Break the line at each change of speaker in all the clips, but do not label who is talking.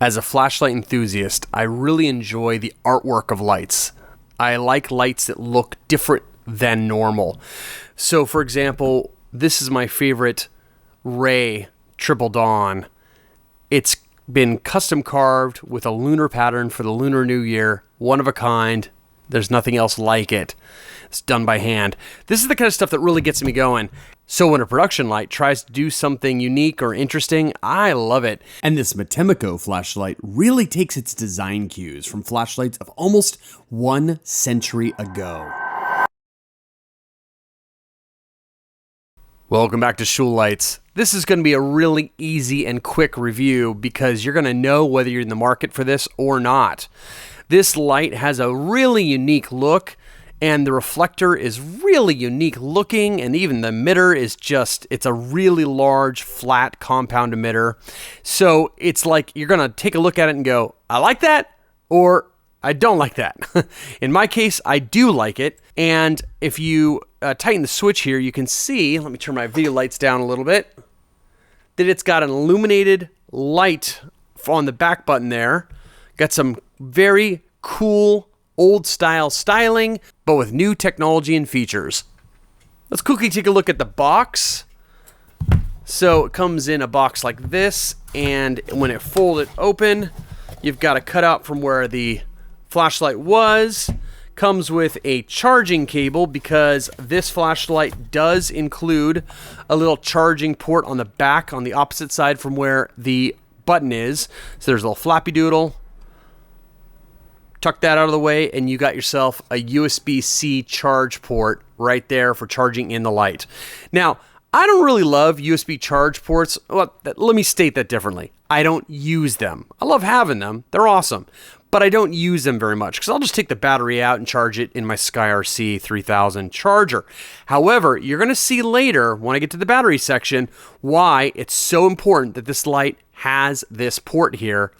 As a flashlight enthusiast, I really enjoy the artwork of lights. I like lights that look different than normal. So, for example, this is my favorite Ray Triple Dawn. It's been custom carved with a lunar pattern for the Lunar New Year. One of a kind. There's nothing else like it. It's done by hand. This is the kind of stuff that really gets me going. So when a production light tries to do something unique or interesting, I love it.
And this Mateminco flashlight really takes its design cues from flashlights of almost 1 century ago.
Welcome back to Schul Lights. This is going to be a really easy and quick review because you're going to know whether you're in the market for this or not. This light has a really unique look, and the reflector is really unique looking, and even the emitter is it's a really large, flat, compound emitter. So it's like you're going to take a look at it and go, I like that, or I don't like that. In my case, I do like it, and if you tighten the switch here, you can see, let me turn my video lights down a little bit, that it's got an illuminated light on the back button there. Got some very cool old style styling, but with new technology and features. Let's quickly take a look at the box. So it comes in a box like this, and when it folds it open, you've got a cutout from where the flashlight was. Comes with a charging cable because this flashlight does include a little charging port on the back on the opposite side from where the button is. So there's a little flappy doodle. Tuck that out of the way and you got yourself a USB-C charge port right there for charging in the light. Now, I don't really love USB charge ports. Well, let me state that differently. I don't use them. I love having them. They're awesome. But I don't use them very much because I'll just take the battery out and charge it in my SkyRC 3000 charger. However, you're going to see later when I get to the battery section why it's so important that this light has this port here.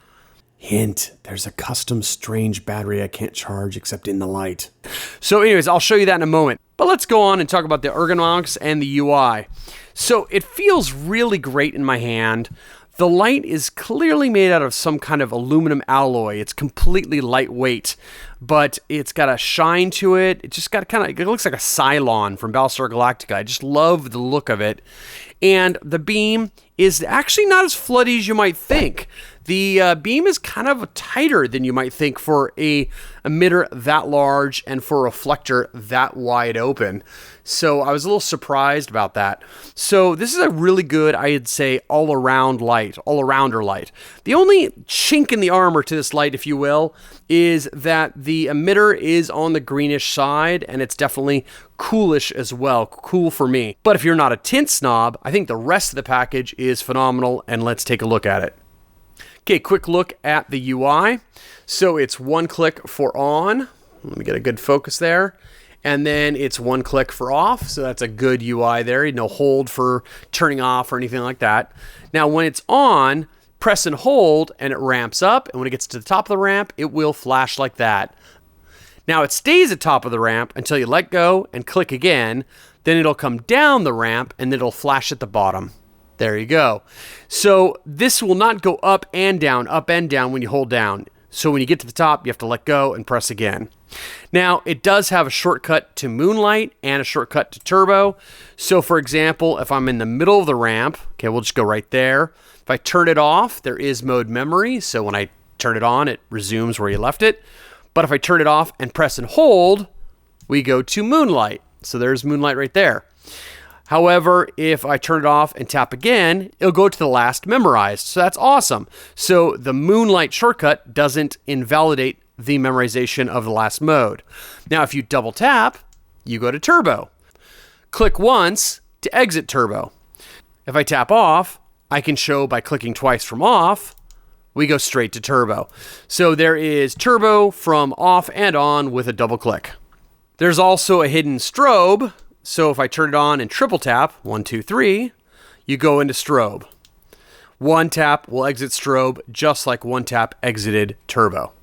Hint, there's a custom strange battery I can't charge except in the light.
So anyways, I'll show you that in a moment. But let's go on and talk about the ergonomics and the UI. So it feels really great in my hand. The light is clearly made out of some kind of aluminum alloy. It's completely lightweight, but it's got a shine to it. It just got it looks like a Cylon from Battlestar Galactica. I just love the look of it. And the beam is actually not as floody as you might think. The beam is kind of tighter than you might think for a emitter that large and for a reflector that wide open. So I was a little surprised about that. So this is a really good, I'd say, all-arounder light. The only chink in the armor to this light, if you will, is that the emitter is on the greenish side, and it's definitely coolish as well. Cool for me. But if you're not a tint snob, I think the rest of the package is phenomenal, and let's take a look at it. Okay, quick look at the UI. So it's one click for on. Let me get a good focus there. And then it's one click for off. So that's a good UI there. No hold for turning off or anything like that. Now, when it's on, press and hold and it ramps up. And when it gets to the top of the ramp, it will flash like that. Now, it stays at top of the ramp until you let go and click again. Then it'll come down the ramp and it'll flash at the bottom. There you go. So this will not go up and down when you hold down. So when you get to the top, you have to let go and press again. Now, it does have a shortcut to Moonlight and a shortcut to Turbo. So for example, if I'm in the middle of the ramp, okay, we'll just go right there. If I turn it off, there is mode memory. So when I turn it on, it resumes where you left it. But if I turn it off and press and hold, we go to Moonlight. So there's Moonlight right there. However, if I turn it off and tap again, it'll go to the last memorized. So that's awesome. So the Moonlight shortcut doesn't invalidate the memorization of the last mode. Now, if you double tap, you go to Turbo. Click once to exit Turbo. If I tap off, I can show by clicking twice from off, we go straight to Turbo. So there is Turbo from off and on with a double click. There's also a hidden strobe. So if I turn it on and triple tap, 1, 2, 3, you go into strobe. One tap will exit strobe just like one tap exited Turbo.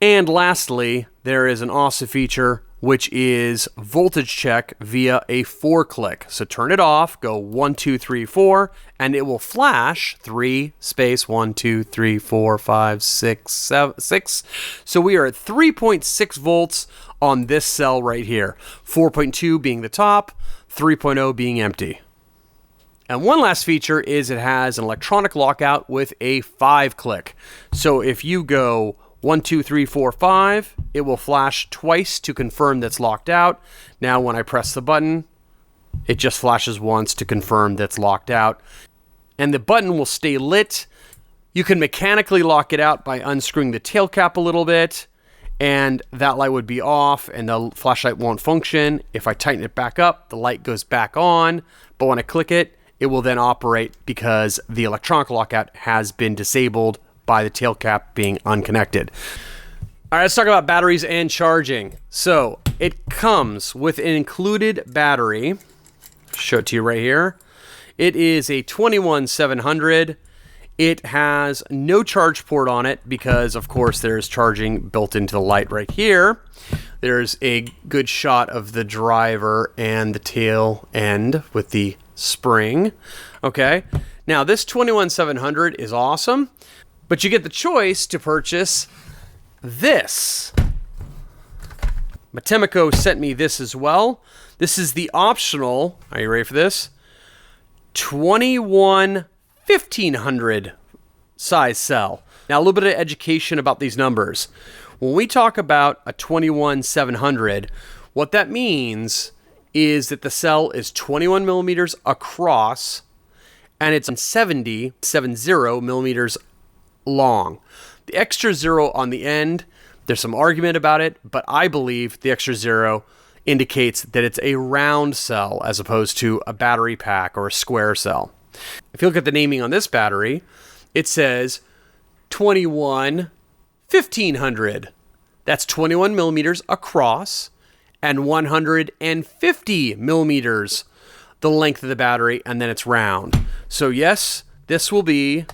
And lastly, there is an awesome feature which is voltage check via a 4-click. So turn it off, go 1, 2, 3, 4, and it will flash 3 space 1, 2, 3, 4, 5, 6, 7, 6. So we are at 3.6 volts on this cell right here. 4.2 being the top, 3.0 being empty. And one last feature is it has an electronic lockout with a 5-click. So if you go 1, 2, 3, 4, 5, it will flash twice to confirm that's locked out. Now when I press the button, it just flashes once to confirm that's locked out. And the button will stay lit. You can mechanically lock it out by unscrewing the tail cap a little bit, and that light would be off and the flashlight won't function. If I tighten it back up, the light goes back on, but when I click it, it will then operate because the electronic lockout has been disabled by the tail cap being unconnected. All right, let's talk about batteries and charging. So it comes with an included battery. Show it to you right here. It is a 21700. It has no charge port on it because, of course, there's charging built into the light right here. There's a good shot of the driver and the tail end with the spring. Okay, now this 21700 is awesome, but you get the choice to purchase this. Mateminco sent me this as well. This is the optional, are you ready for this? 1500 size cell. Now a little bit of education about these numbers. When we talk about a 21700, what that means is that the cell is 21 millimeters across and it's 70 millimeters long. The extra 0 on the end, there's some argument about it, but I believe the extra 0 indicates that it's a round cell as opposed to a battery pack or a square cell. If you look at the naming on this battery, it says 1500. That's 21 millimeters across and 150 millimeters the length of the battery, and then it's round. So yes, this will be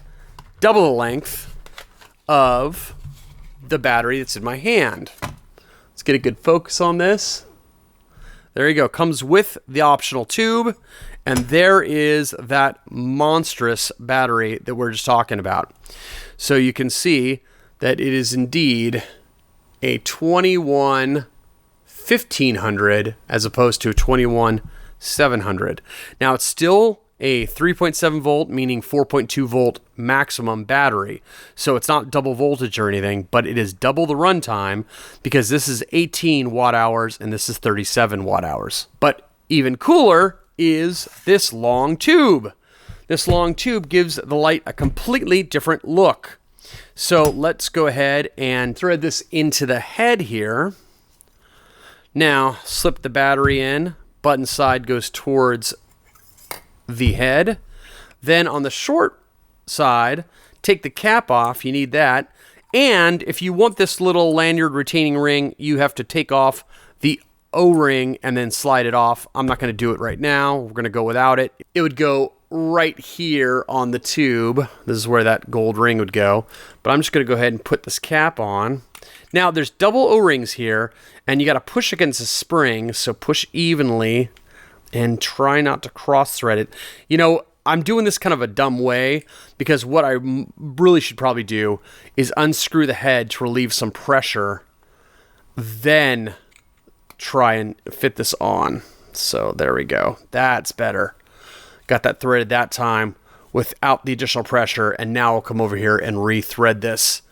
double the length of the battery that's in my hand. Let's get a good focus on this. There you go. Comes with the optional tube, and there is that monstrous battery that we're just talking about. So you can see that it is indeed a 1500 as opposed to a 21700. Now it's still a 3.7 volt, meaning 4.2 volt maximum battery. So it's not double voltage or anything, but it is double the runtime because this is 18 watt hours and this is 37 watt hours. But even cooler is this long tube. This long tube gives the light a completely different look. So let's go ahead and thread this into the head here. Now slip the battery in. Button side goes towards the head. Then on the short side, take the cap off. You need that. And if you want this little lanyard retaining ring, you have to take off the O-ring and then slide it off. I'm not going to do it right now. We're going to go without it. It would go right here on the tube. This is where that gold ring would go. But I'm just going to go ahead and put this cap on. Now there's double O-rings here, and you got to push against the spring, so push evenly and try not to cross thread it. You know, I'm doing this kind of a dumb way because what I really should probably do is unscrew the head to relieve some pressure, then try and fit this on. So there we go. That's better. Got that threaded that time without the additional pressure, and now I'll come over here and rethread this.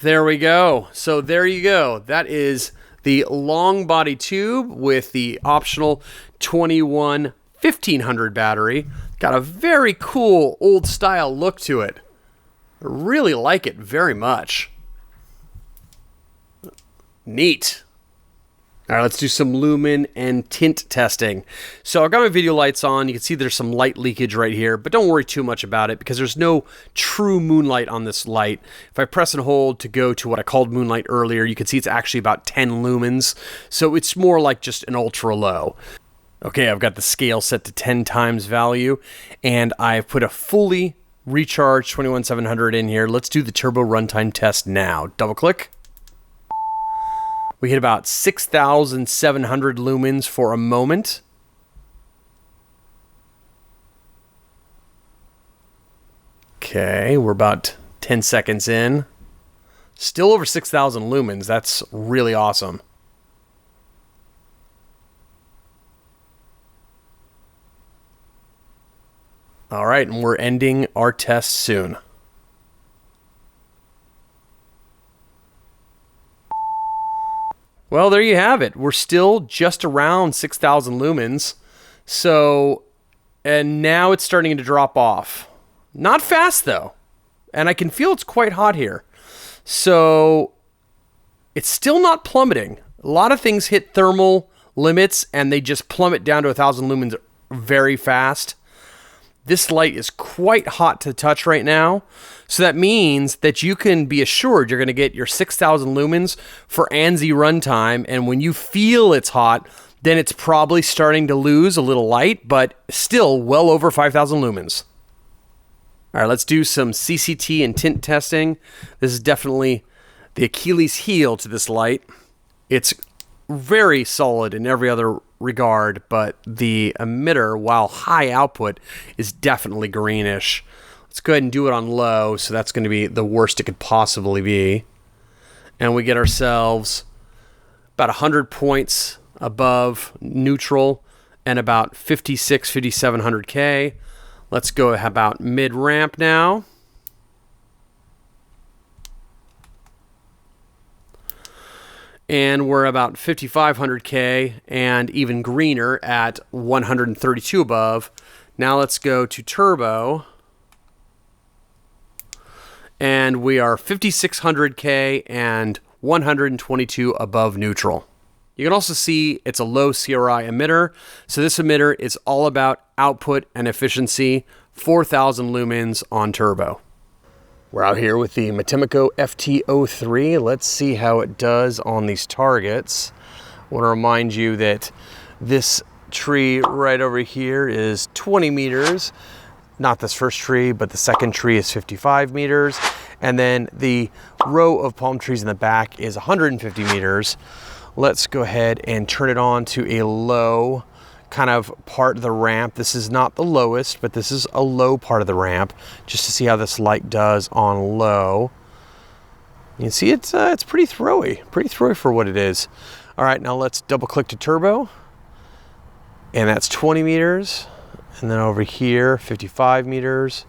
There we go. So there you go. That is the long body tube with the optional 1500 battery. Got a very cool old style look to it. I really like it very much. Neat. All right, let's do some lumen and tint testing. So I've got my video lights on. You can see there's some light leakage right here, but don't worry too much about it because there's no true moonlight on this light. If I press and hold to go to what I called moonlight earlier, you can see it's actually about 10 lumens. So it's more like just an ultra low. Okay, I've got the scale set to 10 times value, and I've put a fully recharged 21700 in here. Let's do the turbo runtime test now. Double click. We hit about 6,700 lumens for a moment. Okay, we're about 10 seconds in. Still over 6,000 lumens. That's really awesome. All right, and we're ending our test soon. Well, there you have it. We're still just around 6,000 lumens. So, and now it's starting to drop off. Not fast though. And I can feel it's quite hot here. So it's still not plummeting. A lot of things hit thermal limits and they just plummet down to 1,000 lumens very fast. This light is quite hot to touch right now. So that means that you can be assured you're going to get your 6,000 lumens for ANSI runtime. And when you feel it's hot, then it's probably starting to lose a little light, but still well over 5,000 lumens. All right, let's do some CCT and tint testing. This is definitely the Achilles heel to this light. It's very solid in every other regard, but the emitter, while high output, is definitely greenish. Let's go ahead and do it on low, so that's going to be the worst it could possibly be. And we get ourselves about 100 points above neutral and about 5,700K. Let's go about mid-ramp now. And we're about 5,500K and even greener at 132 above. Now let's go to turbo. And we are 5,600K and 122 above neutral. You can also see it's a low CRI emitter. So this emitter is all about output and efficiency, 4,000 lumens on turbo. We're out here with the Mateminco FT03. Let's see how it does on these targets. I want to remind you that this tree right over here is 20 meters. Not this first tree, but the second tree is 55 meters. And then the row of palm trees in the back is 150 meters. Let's go ahead and turn it on to a low kind of part of the ramp. This is not the lowest, but this is a low part of the ramp, just to see how this light does on low. You can see it's pretty throwy for what it is. All right, now let's double click to turbo, and that's 20 meters. And then over here, 55 meters.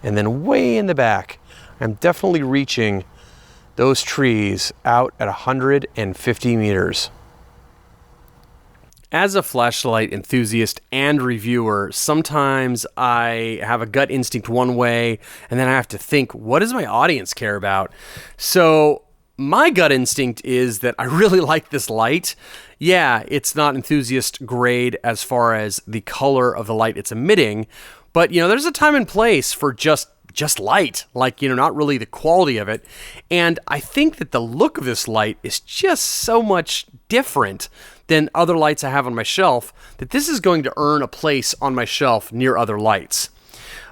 And then way in the back, I'm definitely reaching those trees out at 150 meters. As a flashlight enthusiast and reviewer, sometimes I have a gut instinct one way, and then I have to think, what does my audience care about? So my gut instinct is that I really like this light. Yeah, it's not enthusiast grade as far as the color of the light it's emitting, but there's a time and place for just light, like, not really the quality of it. And I think that the look of this light is just so much different than other lights I have on my shelf that this is going to earn a place on my shelf near other lights.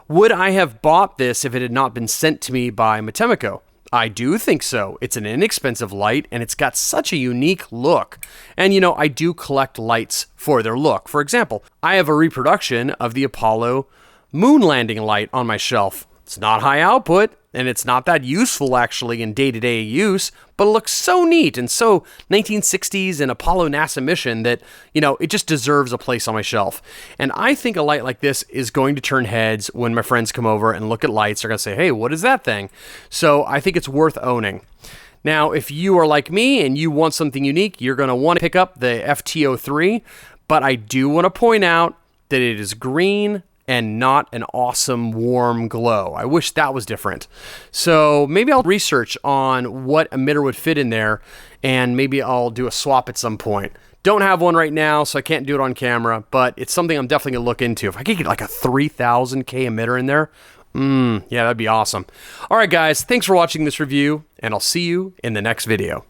Would I have bought this if it had not been sent to me by Mateminco? I do think so. It's an inexpensive light and it's got such a unique look. And I do collect lights for their look. For example, I have a reproduction of the Apollo moon landing light on my shelf. It's not high output, and it's not that useful actually in day-to-day use, but it looks so neat and so 1960s and Apollo NASA mission that, it just deserves a place on my shelf. And I think a light like this is going to turn heads when my friends come over and look at lights. They're going to say, hey, what is that thing? So I think it's worth owning. Now, if you are like me and you want something unique, you're going to want to pick up the FT03, but I do want to point out that it is green and not an awesome warm glow. I wish that was different. So maybe I'll research on what emitter would fit in there, and maybe I'll do a swap at some point. Don't have one right now, so I can't do it on camera, but it's something I'm definitely gonna look into. If I could get like a 3,000K emitter in there, yeah, that'd be awesome. All right, guys, thanks for watching this review, and I'll see you in the next video.